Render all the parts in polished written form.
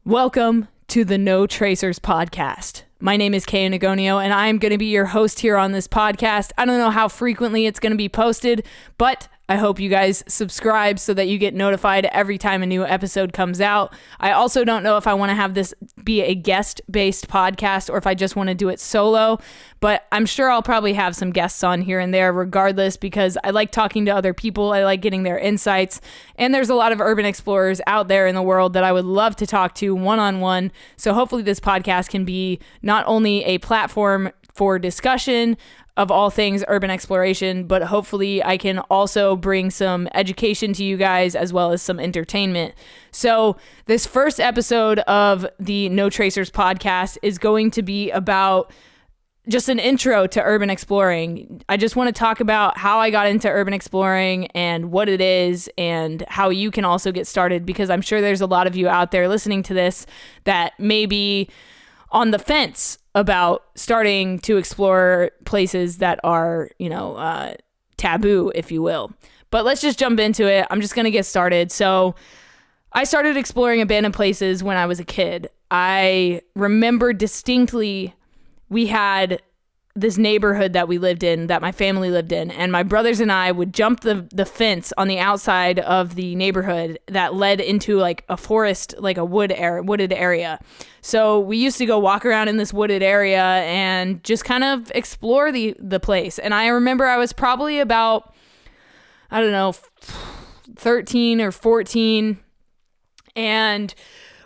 Welcome to the No Tracers podcast. My name is Kay Nagonio, and I'm going to be your host here on this podcast. I don't know how frequently it's going to be posted, but I hope you guys subscribe so that you get notified every time a new episode comes out. I also don't know if I want to have this be a guest-based podcast or if I just want to do it solo, but I'm sure I'll probably have some guests on here and there regardless because I like talking to other people. I like getting their insights, and there's a lot of urban explorers out there in the world that I would love to talk to one-on-one. So hopefully this podcast can be not only a platform for discussion of all things urban exploration, but hopefully I can also bring some education to you guys as well as some entertainment. So this first episode of the No Tracers podcast is going to be about just an intro to urban exploring. I just want to talk about how I got into urban exploring and what it is and how you can also get started, because I'm sure there's a lot of you out there listening to this that may be on the fence about starting to explore places that are, taboo, if you will. But let's just jump into it. I'm just going to get started. So I started exploring abandoned places when I was a kid. I remember distinctly we had this neighborhood that we lived in, that my family lived in, and my brothers and I would jump the fence on the outside of the neighborhood that led into like a forest, like a wooded area. So we used to go walk around in this wooded area and just kind of explore the place. And I remember I was probably about, 13 or 14, and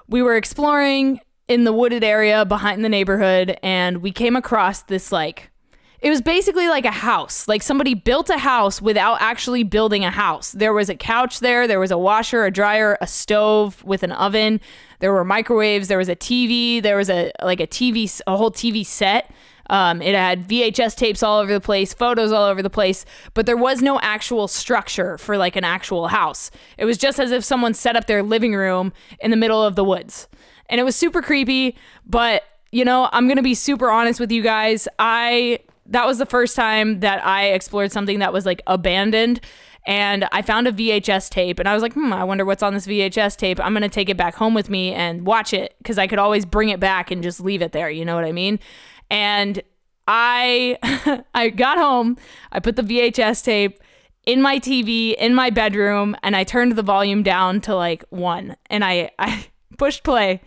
we were exploring in the wooded area behind the neighborhood, and we came across this, it was basically like a house. Like somebody built a house without actually building a house. There was a couch there was a washer, a dryer, a stove with an oven, there were microwaves, there was a TV, there was a whole TV set. It had VHS tapes all over the place, photos all over the place, but there was no actual structure for like an actual house. It was just as if someone set up their living room in the middle of the woods. And it was super creepy, but I'm going to be super honest with you guys. That was the first time that I explored something that was like abandoned, and I found a VHS tape, and I was like, I wonder what's on this VHS tape. I'm going to take it back home with me and watch it, because I could always bring it back and just leave it there. You know what I mean? And I got home, I put the VHS tape in my TV in my bedroom, and I turned the volume down to like 1, and I pushed play.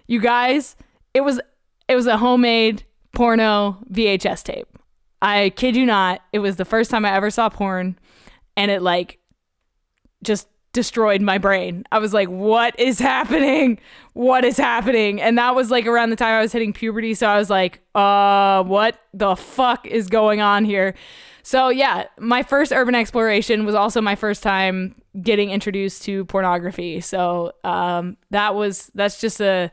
You guys, it was a homemade porno VHS tape. I kid you not. It was the first time I ever saw porn, and it just destroyed my brain. I was like, what is happening? What is happening? And that was around the time I was hitting puberty. So I was like, what the fuck is going on here? So yeah, my first urban exploration was also my first time getting introduced to pornography. So that's just a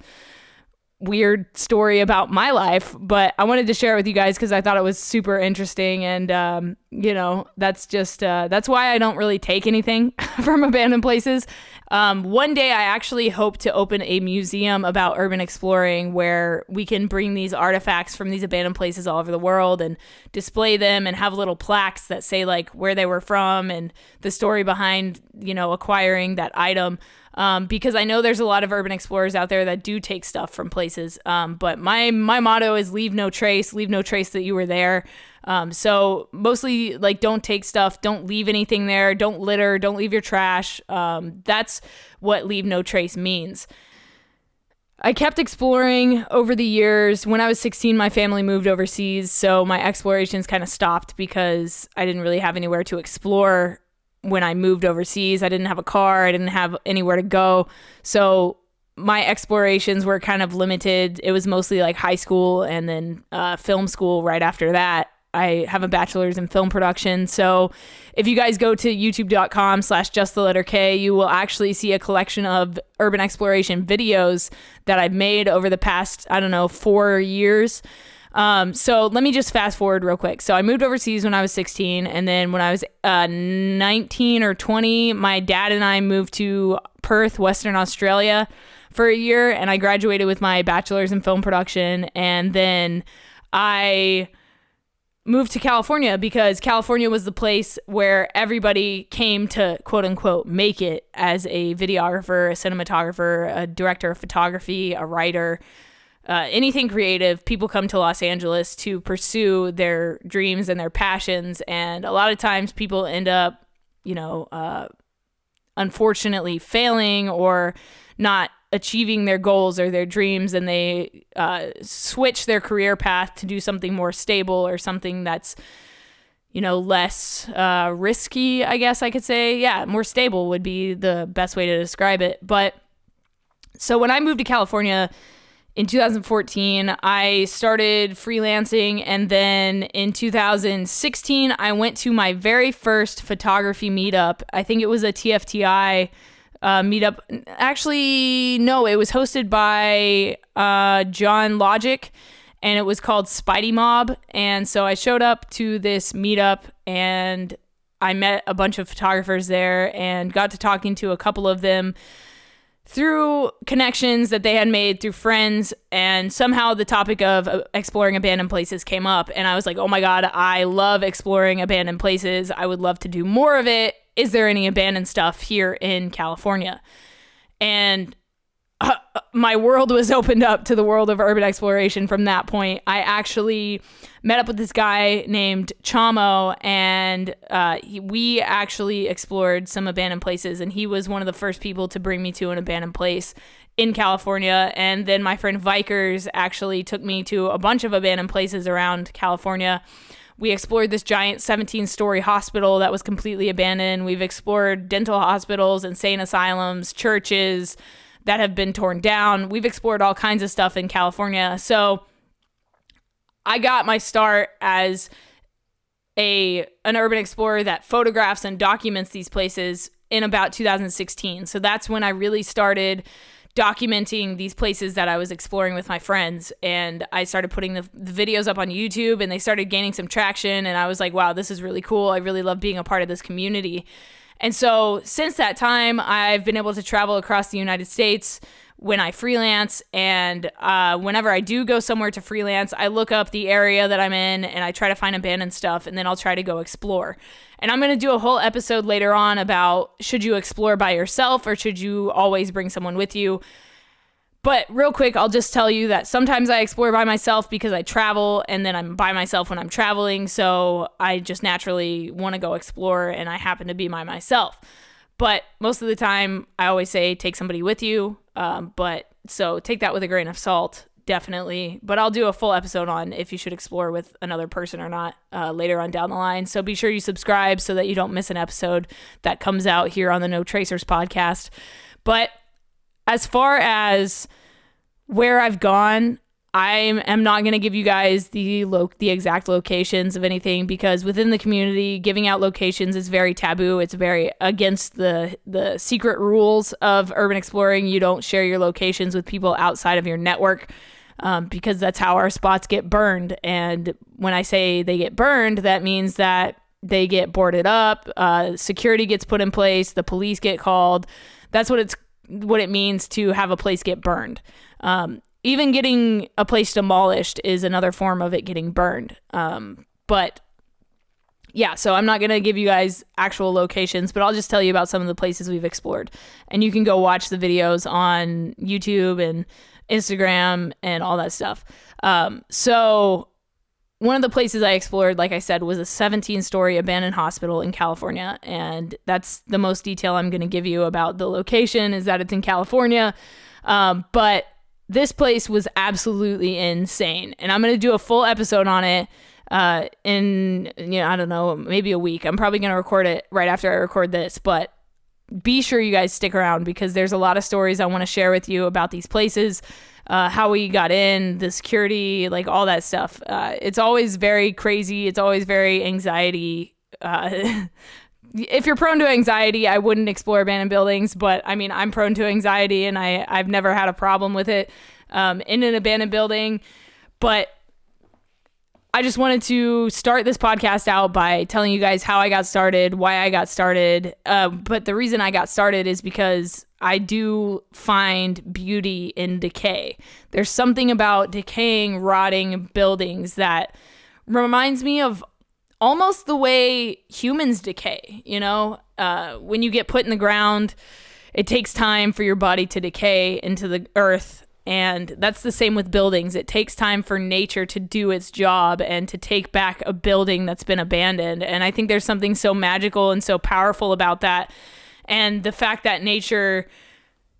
weird story about my life, but I wanted to share it with you guys because I thought it was super interesting. And that's why I don't really take anything from abandoned places. One day I actually hope to open a museum about urban exploring where we can bring these artifacts from these abandoned places all over the world and display them and have little plaques that say where they were from and the story behind acquiring that item. Because I know there's a lot of urban explorers out there that do take stuff from places. But my motto is leave no trace that you were there. So mostly don't take stuff, don't leave anything there, don't litter, don't leave your trash. That's what leave no trace means. I kept exploring over the years. When I was 16, my family moved overseas, so my explorations kind of stopped because I didn't really have anywhere to explore. When I moved overseas, I didn't have a car. I didn't have anywhere to go. So my explorations were kind of limited. It was mostly high school and then film school right after that. I have a bachelor's in film production. So if you guys go to youtube.com/JustTheLetterK, you will actually see a collection of urban exploration videos that I've made over the past, 4 years. So let me just fast forward real quick. So I moved overseas when I was 16, and then when I was 19 or 20, my dad and I moved to Perth, Western Australia for a year, and I graduated with my bachelor's in film production. And then I moved to California because California was the place where everybody came to quote unquote make it as a videographer, a cinematographer, a director of photography, a writer, anything creative. People come to Los Angeles to pursue their dreams and their passions. And a lot of times people end up, unfortunately failing or not achieving their goals or their dreams, and they switch their career path to do something more stable or something that's less risky, I guess I could say. Yeah, more stable would be the best way to describe it. But so when I moved to California in 2014, I started freelancing, and then in 2016 I went to my very first photography meetup. I think it was a TFTI meetup. Actually, no, it was hosted by John Logic, and it was called Spidey Mob. And so I showed up to this meetup, and I met a bunch of photographers there and got to talking to a couple of them through connections that they had made through friends. And somehow the topic of exploring abandoned places came up, and I was like, oh my God, I love exploring abandoned places. I would love to do more of it. Is there any abandoned stuff here in California? And my world was opened up to the world of urban exploration from that point. I actually met up with this guy named Chamo, and we actually explored some abandoned places, and he was one of the first people to bring me to an abandoned place in California. And then my friend Vikers actually took me to a bunch of abandoned places around California. We explored this giant 17-story hospital that was completely abandoned. We've explored dental hospitals, insane asylums, churches that have been torn down. We've explored all kinds of stuff in California. So I got my start as an urban explorer that photographs and documents these places in about 2016. So that's when I really started documenting these places that I was exploring with my friends. And I started putting the videos up on YouTube, and they started gaining some traction. And I was like, wow, this is really cool. I really love being a part of this community. And so since that time, I've been able to travel across the United States when I freelance. And whenever I do go somewhere to freelance, I look up the area that I'm in and I try to find abandoned stuff, and then I'll try to go explore. And I'm going to do a whole episode later on about should you explore by yourself or should you always bring someone with you. But real quick, I'll just tell you that sometimes I explore by myself because I travel, and then I'm by myself when I'm traveling. So I just naturally want to go explore, and I happen to be by myself. But most of the time, I always say take somebody with you. But so take that with a grain of salt, definitely. But I'll do a full episode on if you should explore with another person or not later on down the line. So be sure you subscribe so that you don't miss an episode that comes out here on the No Tracers podcast. But as far as where I've gone, I am not going to give you guys the exact locations of anything, because within the community, giving out locations is very taboo. It's very against the secret rules of urban exploring. You don't share your locations with people outside of your network, because that's how our spots get burned. And when I say they get burned, that means that they get boarded up, security gets put in place, the police get called. That's what it means to have a place get burned. Even getting a place demolished is another form of it getting burned. But yeah, so I'm not going to give you guys actual locations, but I'll just tell you about some of the places we've explored. And you can go watch the videos on YouTube and Instagram and all that stuff. So one of the places I explored, like I said, was a 17-story abandoned hospital in California. And that's the most detail I'm going to give you about the location, is that it's in California. But this place was absolutely insane. And I'm going to do a full episode on it in, I don't know, maybe a week. I'm probably going to record it right after I record this. But be sure you guys stick around, because there's a lot of stories I want to share with you about these places. How we got in, the security, like all that stuff. It's always very crazy. It's always very anxiety. If you're prone to anxiety, I wouldn't explore abandoned buildings, but I mean, I'm prone to anxiety, and I've never had a problem with it in an abandoned building. But I just wanted to start this podcast out by telling you guys how I got started, why I got started. But the reason I got started is because I do find beauty in decay. There's something about decaying, rotting buildings that reminds me of almost the way humans decay, when you get put in the ground, it takes time for your body to decay into the earth. And that's the same with buildings. It takes time for nature to do its job and to take back a building that's been abandoned. And I think there's something so magical and so powerful about that. And the fact that nature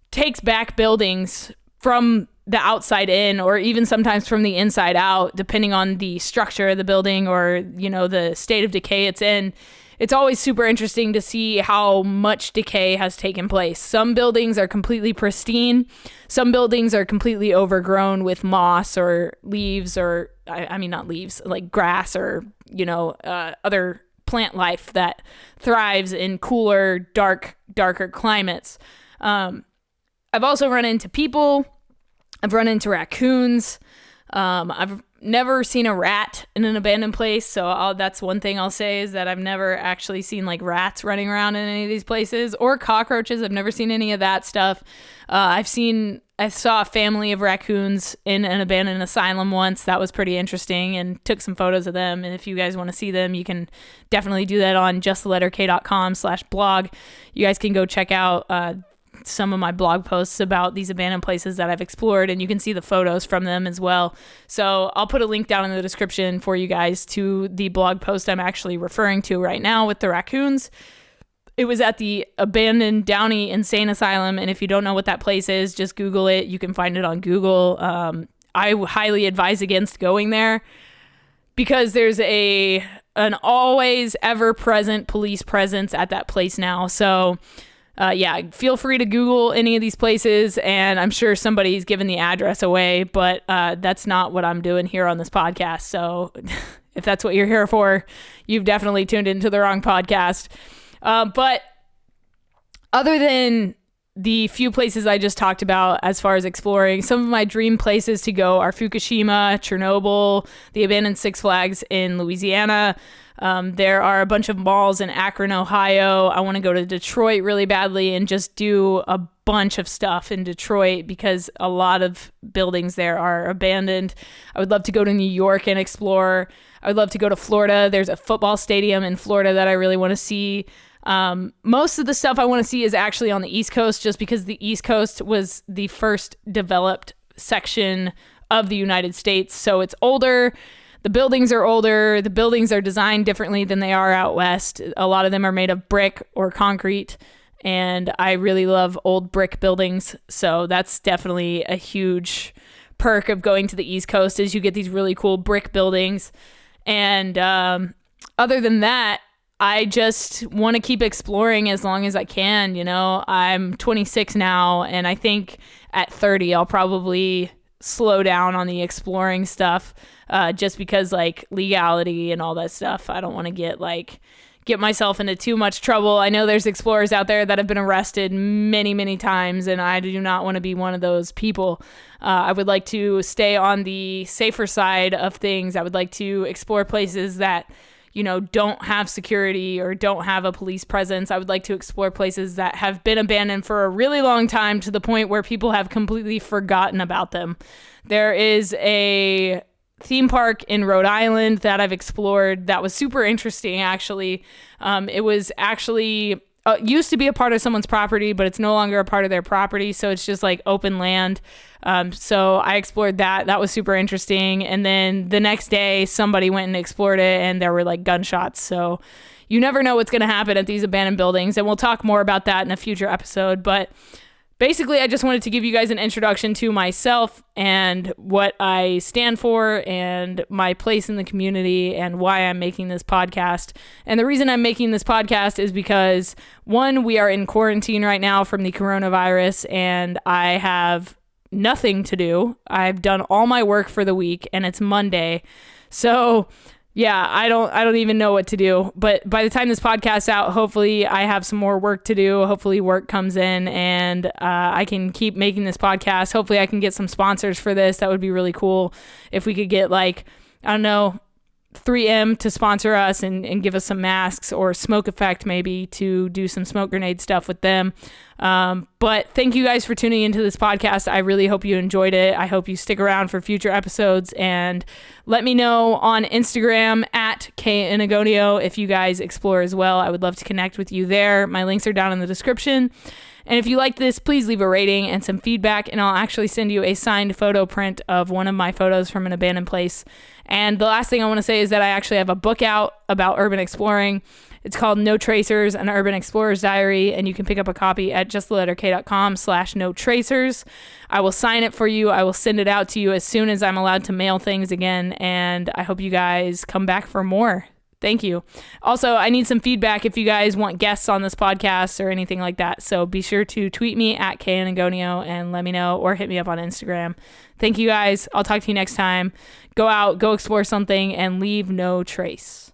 takes back buildings from the outside in, or even sometimes from the inside out, depending on the structure of the building or, the state of decay it's in. It's always super interesting to see how much decay has taken place. Some buildings are completely pristine. Some buildings are completely overgrown with moss or leaves, or I mean, not leaves, like grass or, other plant life that thrives in cooler, darker climates. I've also run into people. I've run into raccoons. I've never seen a rat in an abandoned place, so that's one thing I'll say is that I've never actually seen like rats running around in any of these places, or cockroaches. I've never seen any of that stuff. I saw a family of raccoons in an abandoned asylum once. That was pretty interesting, and took some photos of them. And if you guys want to see them, you can definitely do that on JustTheLetterK.com/blog. You guys can go check out some of my blog posts about these abandoned places that I've explored, and you can see the photos from them as well. So I'll put a link down in the description for you guys to the blog post I'm actually referring to right now with the raccoons. It was at the abandoned Downey Insane Asylum, and if you don't know what that place is, just Google it. You can find it on Google. I highly advise against going there because there's an always ever present police presence at that place now. So feel free to Google any of these places, and I'm sure somebody's given the address away, but that's not what I'm doing here on this podcast. So if that's what you're here for, you've definitely tuned into the wrong podcast. But other than the few places I just talked about as far as exploring, some of my dream places to go are Fukushima, Chernobyl, the abandoned Six Flags in Louisiana. There are a bunch of malls in Akron, Ohio. I want to go to Detroit really badly and just do a bunch of stuff in Detroit because a lot of buildings there are abandoned. I would love to go to New York and explore. I would love to go to Florida. There's a football stadium in Florida that I really want to see. Most of the stuff I want to see is actually on the East Coast, just because the East Coast was the first developed section of the United States. So it's older. The buildings are older. The buildings are designed differently than they are out west. A lot of them are made of brick or concrete, and I really love old brick buildings. So that's definitely a huge perk of going to the East Coast, is you get these really cool brick buildings. And other than that, I just want to keep exploring as long as I can. I'm 26 now, and I think at 30, I'll probably slow down on the exploring stuff, just because like legality and all that stuff. I don't want to get myself into too much trouble. I know there's explorers out there that have been arrested many, many times, and I do not want to be one of those people. I would like to stay on the safer side of things. I would like to explore places that, don't have security or don't have a police presence. I would like to explore places that have been abandoned for a really long time, to the point where people have completely forgotten about them. There is a theme park in Rhode Island that I've explored that was super interesting, actually. It was actually used to be a part of someone's property, but it's no longer a part of their property, so it's just like open land. So I explored that. That was super interesting. And then the next day, somebody went and explored it, and there were like gunshots. So you never know what's going to happen at these abandoned buildings, and we'll talk more about that in a future episode. But basically, I just wanted to give you guys an introduction to myself and what I stand for and my place in the community and why I'm making this podcast. And the reason I'm making this podcast is because, one, we are in quarantine right now from the coronavirus, and I have nothing to do. I've done all my work for the week, and it's Monday. So yeah, I don't even know what to do. But by the time this podcast's out, hopefully I have some more work to do. Hopefully work comes in, and I can keep making this podcast. Hopefully I can get some sponsors for this. That would be really cool if we could get, like, I don't know, 3M to sponsor us and give us some masks, or Smoke Effect maybe to do some smoke grenade stuff with them. But thank you guys for tuning into this podcast. I really hope you enjoyed it. I hope you stick around for future episodes, and let me know on Instagram at @KInagonio if you guys explore as well. I would love to connect with you there. My links are down in the description. And if you like this, please leave a rating and some feedback, and I'll actually send you a signed photo print of one of my photos from an abandoned place. And the last thing I want to say is that I actually have a book out about urban exploring. It's called No Tracers, an Urban Explorer's Diary, and you can pick up a copy at JustTheLetterK.com/No Tracers. I will sign it for you. I will send it out to you as soon as I'm allowed to mail things again, and I hope you guys come back for more. Thank you. Also, I need some feedback if you guys want guests on this podcast or anything like that. So be sure to tweet me at @KInagonio and let me know, or hit me up on Instagram. Thank you guys. I'll talk to you next time. Go out, go explore something, and leave no trace.